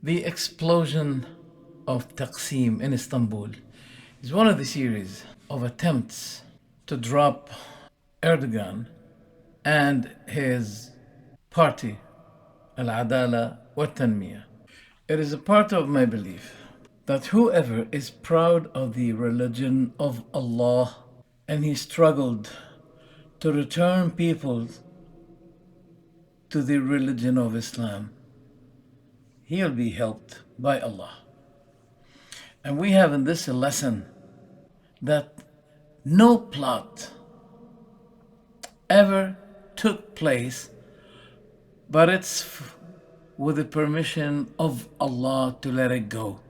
The explosion of Taqsim in Istanbul is one of the series of attempts to drop Erdogan and his party, Al-Adala wa Tanmiya. It is a part of my belief that whoever is proud of the religion of Allah and he struggled to return people to the religion of Islam, he'll be helped by Allah. And we have in this a lesson that no plot ever took place, but it's with the permission of Allah to let it go.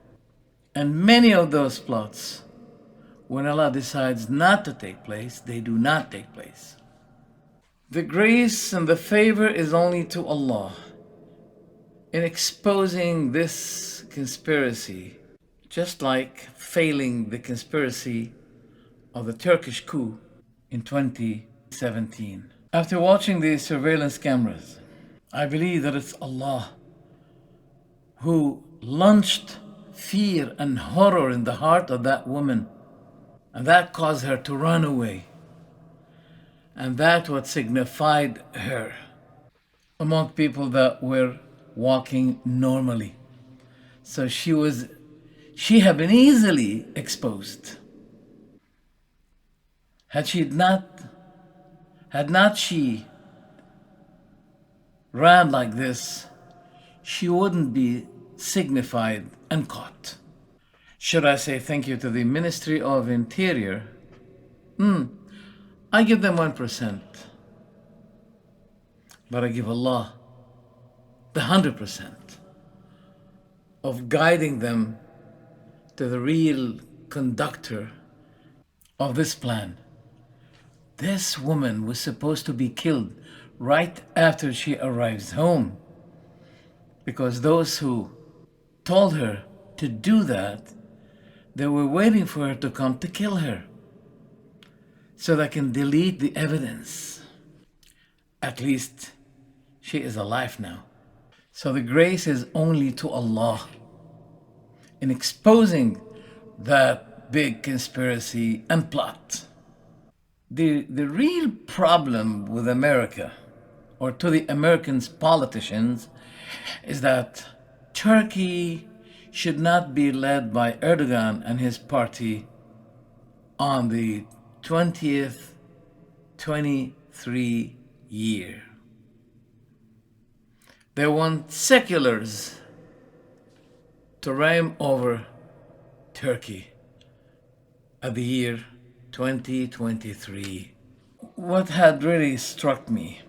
And many of those plots, when Allah decides not to take place, they do not take place. The grace and the favor is only to Allah in exposing this conspiracy, just like failing the conspiracy of the Turkish coup in 2017. After watching these surveillance cameras, I believe that it's Allah who launched fear and horror in the heart of that woman, and that caused her to run away. And that what signified her among people that were walking normally. So she had been easily exposed. Had not she ran like this, she wouldn't be signified and caught. Should I say thank you to the Ministry of Interior? I give them 1%, but I give Allah the 100% of guiding them to the real conductor of this plan. This woman was supposed to be killed right after she arrives home, because those who told her to do that, they were waiting for her to come to kill her so they can delete the evidence. At least she is alive now. So the grace is only to Allah in exposing that big conspiracy and plot. The real problem with America, or to the Americans politicians, is that Turkey should not be led by Erdogan and his party on the 20th 23 year. They want seculars to reign over Turkey at the year 2023. What had really struck me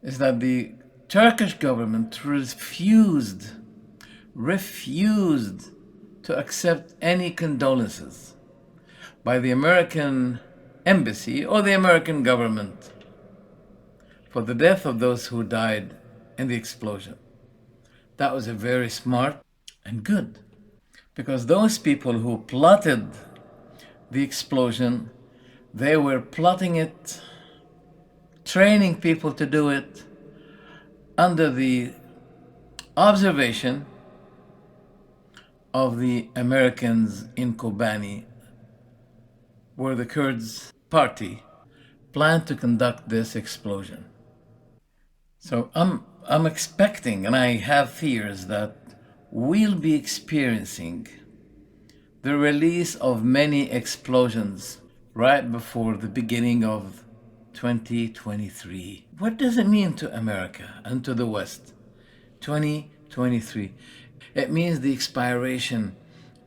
is that the Turkish government refused to accept any condolences by the American embassy or the American government for the death of those who died in the explosion. That was a very smart and good, because those people who plotted the explosion, they were plotting it, training people to do it under the observation of the Americans in Kobani, where the Kurds party planned to conduct this explosion. So I'm expecting, and I have fears, that we'll be experiencing the release of many explosions right before the beginning of 2023. What does it mean to America and to the West? 2023. It means the expiration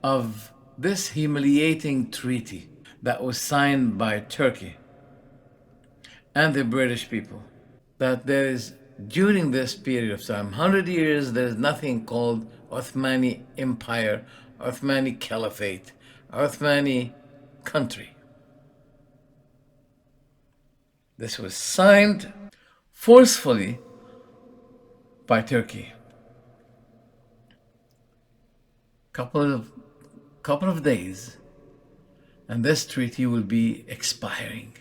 of this humiliating treaty that was signed by Turkey and the British people. That there is, during this period of time, 100 years, there's nothing called Ottomani Empire, Ottomani Caliphate, Ottomani country. This was signed forcefully by Turkey. Couple of days, and this treaty will be expiring.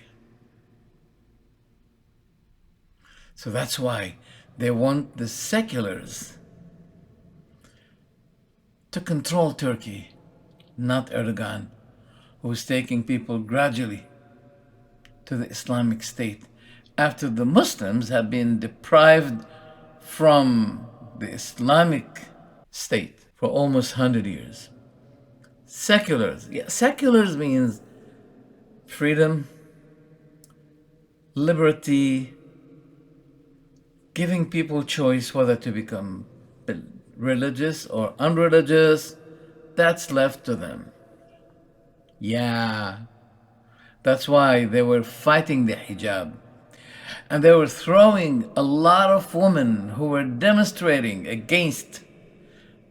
So that's why they want the seculars to control Turkey, not Erdogan, who's taking people gradually to the Islamic State after the Muslims have been deprived from the Islamic State for almost 100 years. Seculars. Yeah, seculars means freedom, liberty, giving people choice whether to become religious or unreligious. That's left to them. Yeah, that's why they were fighting the hijab. And they were throwing a lot of women who were demonstrating against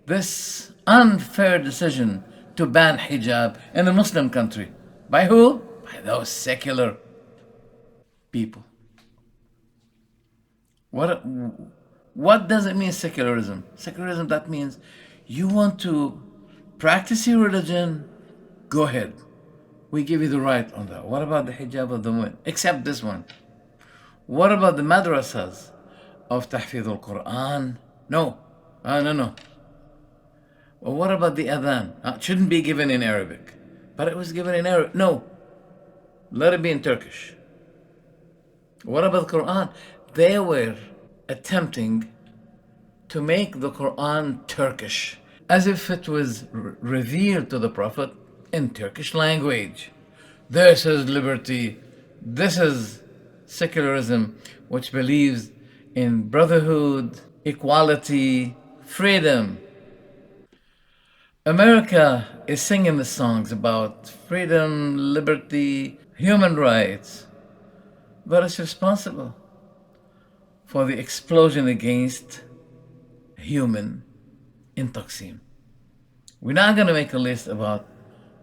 this unfair decision to ban hijab in a Muslim country. By who? By those secular people. What does it mean, secularism? Secularism, that means you want to practice your religion, go ahead. We give you the right on that. What about the hijab of the women? Except this one. What about the madrasas of tahfidh al-Quran? No. No. Well, what about the adhan? It shouldn't be given in Arabic. But it was given in Arabic. No. Let it be in Turkish. What about the Quran? They were attempting to make the Quran Turkish, as if it was revealed to the Prophet in Turkish language. This is liberty. This is secularism, which believes in brotherhood, equality, freedom. America is singing the songs about freedom, liberty, human rights, but it's responsible for the explosion against human in Taksim. We're not going to make a list about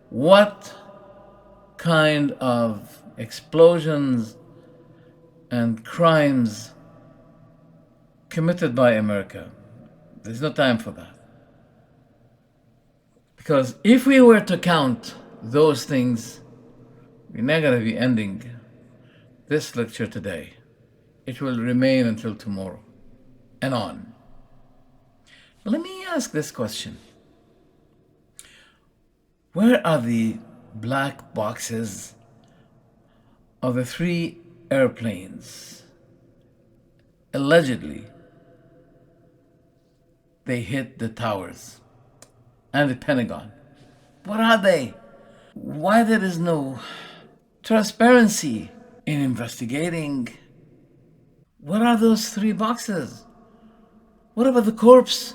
what kind of explosions and crimes committed by America. There's no time for that. Because if we were to count those things, we're not going to be ending this lecture today. It will remain until tomorrow and on. Let me ask this question. Where are the black boxes of the 3 airplanes? Allegedly, they hit the towers and the Pentagon. What are they? Why there is no transparency in investigating? What are those 3 boxes? What about the corpse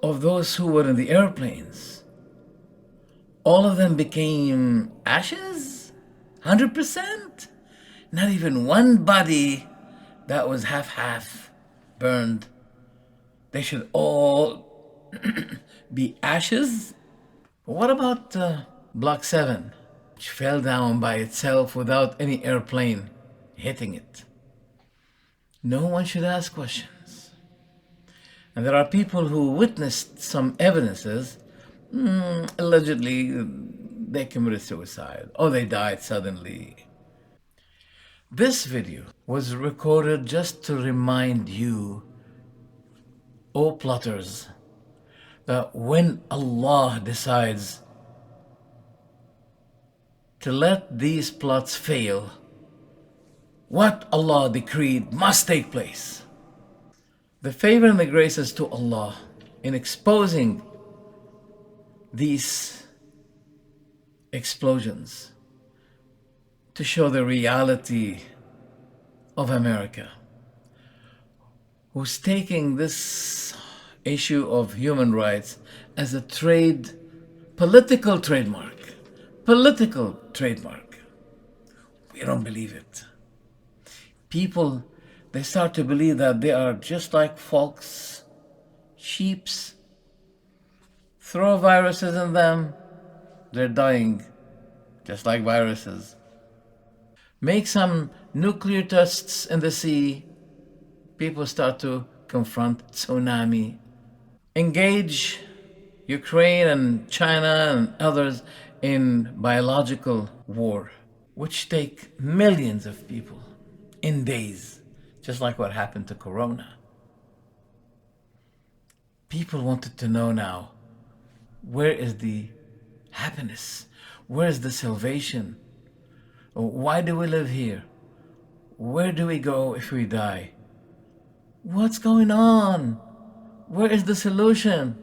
of those who were in the airplanes? All of them became ashes? 100%? Not even one body that was half burned. They should all be ashes? What about Block 7, which fell down by itself without any airplane hitting it? No one should ask questions. And there are people who witnessed some evidences. Allegedly, they committed suicide or they died suddenly. This video was recorded just to remind you, O plotters, that when Allah decides to let these plots fail, what Allah decreed must take place. The favor and the graces to Allah in exposing these explosions to show the reality of America, who's taking this issue of human rights as a political trademark. Political trademark. We don't believe it. People, they start to believe that they are just like folks, sheeps. Throw viruses in them, they're dying, just like viruses. Make some nuclear tests in the sea, people start to confront tsunami. Engage Ukraine and China and others in biological war, which take millions of people in days, just like what happened to Corona. People wanted to know now, Where is the happiness? Where is the salvation? Why do we live here? Where do we go if we die? What's going on? Where is the solution?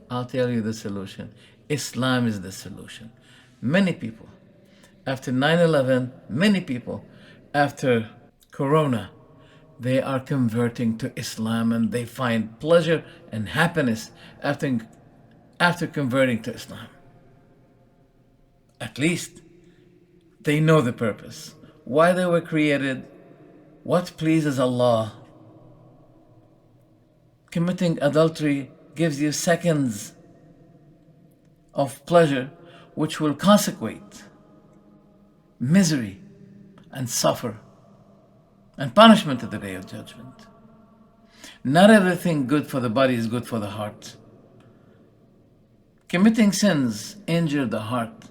I'll tell you the solution. Islam is the solution. Many people, after 9/11, many people, after Corona, they are converting to Islam and they find pleasure and happiness after converting to Islam. At least they know the purpose, why they were created, what pleases Allah. Committing adultery gives you seconds of pleasure which will consequate misery and suffer and punishment at the day of judgment. Not everything good for the body is good for the heart. Committing sins injure the heart.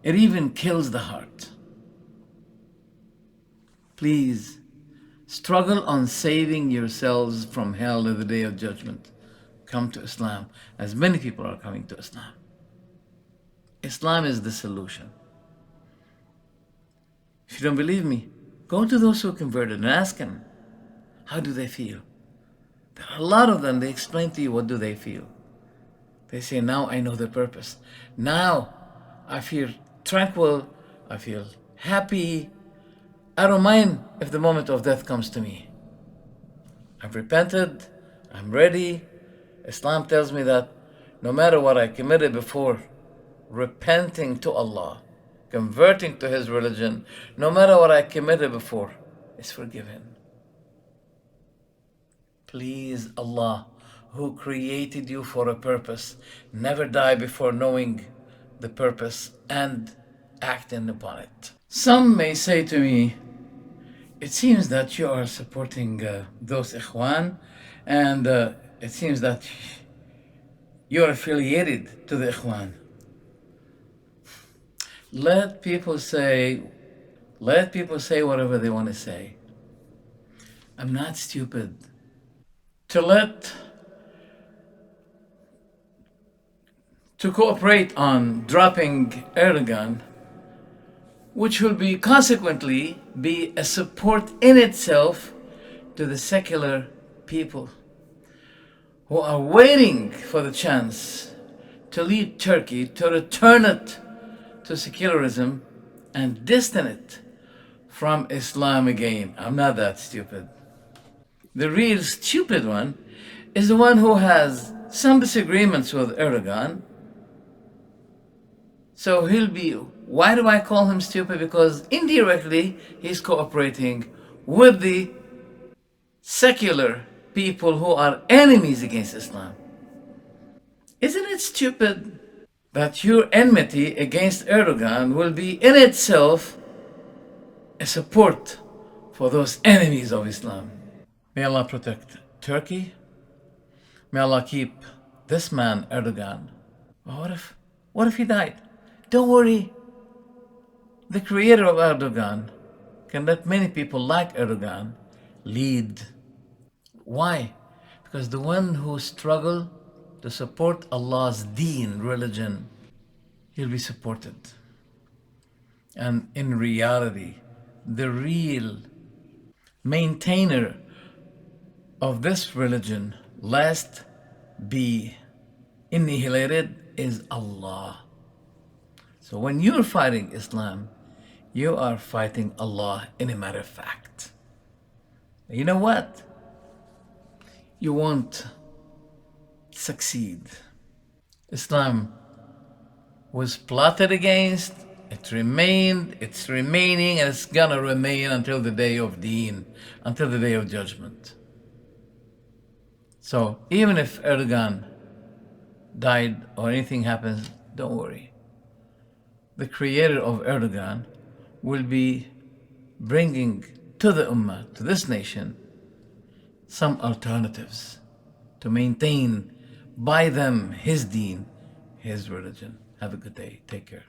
It even kills the heart. Please, struggle on saving yourselves from hell at the day of judgment. Come to Islam, as many people are coming to Islam. Islam is the solution. If you don't believe me, go to those who converted and ask them, how do they feel? There are a lot of them, they explain to you what do they feel. They say, now I know the purpose. Now I feel tranquil, I feel happy. I don't mind if the moment of death comes to me. I've repented, I'm ready. Islam tells me that no matter what I committed before, repenting to Allah, converting to His religion, no matter what I committed before, is forgiven. Please, Allah, who created you for a purpose, never die before knowing the purpose and acting upon it. Some may say to me, it seems that you are supporting those Ikhwan, and it seems that you are affiliated to the Ikhwan. Let people say whatever they want to say. I'm not stupid. To cooperate on dropping Erdogan, which will be consequently be a support in itself to the secular people who are waiting for the chance to lead Turkey to return it to secularism and distance it from Islam again. I'm not that stupid. The real stupid one is the one who has some disagreements with Erdogan. So why do I call him stupid? Because indirectly he's cooperating with the secular people who are enemies against Islam. Isn't it stupid that your enmity against Erdogan will be in itself a support for those enemies of Islam? May Allah protect Turkey. May Allah keep this man, Erdogan. What if he died? Don't worry. The creator of Erdogan can let many people like Erdogan lead. Why? Because the one who struggle to support Allah's deen, religion, he'll be supported. And in reality, the real maintainer of this religion, lest be annihilated, is Allah. So when you're fighting Islam, you are fighting Allah in a matter of fact. You know what? You won't succeed. Islam was plotted against, it remained, it's remaining, and it's gonna remain until the day of Deen, until the day of judgment. So even if Erdogan died or anything happens, don't worry. The creator of Erdogan will be bringing to the Ummah, to this nation, some alternatives to maintain by them his deen, his religion. Have a good day. Take care.